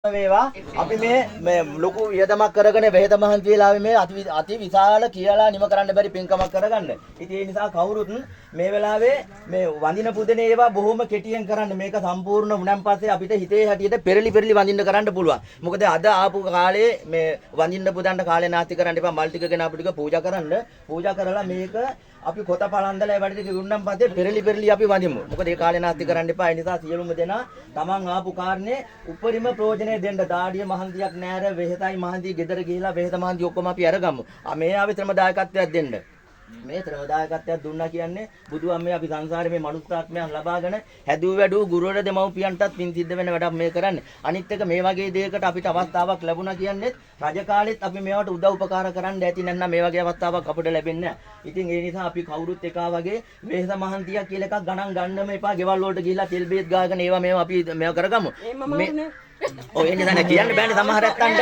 වේවා අපි මේ ලොකු වියදමක් කරගෙන වෙහෙත මහන්සි වෙලා මේ අති විශාල කියලා නිම කරන්න බැරි පින්කමක් කරගන්න. ඉතින් ඒ නිසා කවුරුත් මේ වෙලාවේ මේ වඳින පුදනේ ඒවා බොහොම කෙටියෙන් කරන්න. මේක සම්පූර්ණ වුණාන් පස්සේ අපිට හිතේ හැටියට පෙරලි වඳින්න කරන්න පුළුවන්. මොකද අද ආපු කාලේ මේ වඳින්න පුදන්න කාලේ නාස්ති කරන්න එපා. මල් ටික ගෙන අපිට ටික පූජා කරන්න. පූජා කරලා මේක අපි කොත පලන්දලා ඒ වැඩ ටික වුණාන් පස්සේ පෙරලි අපි වඳිමු. මොකද ඒ කාලේ නාස්ති කරන්න එපා. ඒ නිසා සියලුම දෙනා තමන් ආපු කාරණේ උපරිම ප්‍රයෝජනෙ දෙන්න. දාඩිය මහන්සියක් නෑර වෙහෙතයි මහන්සිය ගෙදර ගිහිලා වෙහෙත මහන්සිය ඔක්කොම අපි අරගමු. මේ ආවේ ශ්‍රම දායකත්වයක් දෙන්න. මේ ශ්‍රම දායකත්වයක් දුන්නා කියන්නේ බුදුන් අපි සංසාරේ මේ මනුස්සාත්මයන් ලබාගෙන හැදුව වැඩුව ගුරුවර දෙමව්පියන්ටත් පින් සිද්ධ වෙන වැඩක් මේ කරන්නේ. අනිත් එක මේ වගේ දෙයකට අපිට අවස්ථාවක් ලැබුණා කියන්නේ රජ කාලෙත් අපි මේවට උදව් උපකාර කරන්න ඇති නැත්නම් මේ වගේ අවස්ථාවක් අපිට ලැබෙන්නේ නැහැ. ඉතින් ඒ නිසා අපි කවුරුත් එකා වගේ වෙහෙස මහන්සියක් කියලා එකක් ගණන් ගන්නම එපා. ගෙවල් වලට ගිහිල්ලා තෙල් බේත් ගාගෙන ඒවා මේවා අපි මේවා කරගමු. ඔය එන්නේ නැහැ කියන්න බෑනේ සමහර ඇත්තන්ට.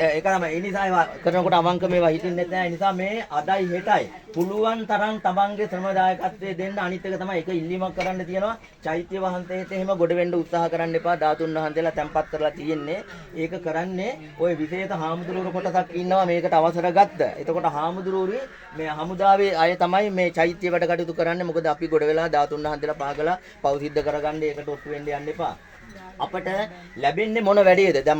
ඒක තමයි. ඒ නිසා ඒවා කරනකොට අවංක මේවා හිතින්නේ නැහැ. ඒ නිසා මේ අදයි හෙටයි පුළුවන් තරම් තමන්ගේ ශ්‍රම දායකත්වයේ දෙන්න. අනිත් එක තමයි එක ඉල්ලීමක් කරන්න තියෙනවා. චෛත්‍ය වහන්සේට එහෙම ගොඩ වෙන්න උත්සාහ කරන්න එපා. ධාතුන් වහන්සේලා තැම්පත් කරලා තියෙන්නේ. ඒක කරන්නේ ওই විශේෂ හාමුදුරුවෝ කොටසක් ඉන්නවා මේකට අවසර ගත්ත. එතකොට හාමුදුරුවෝ මේ හමුදාවේ අය තමයි මේ චෛත්‍ය වැඩ කටයුතු කරන්නේ. මොකද අපි ගොඩ වෙලා ධාතුන් වහන්සේලා පාගලා පව් සිද්ධ කරගන්න ඒකට ඔට්ටු වෙන්න යන්න එපා. අපට ලැබෙන්නේ මොන වැඩේද? දැන්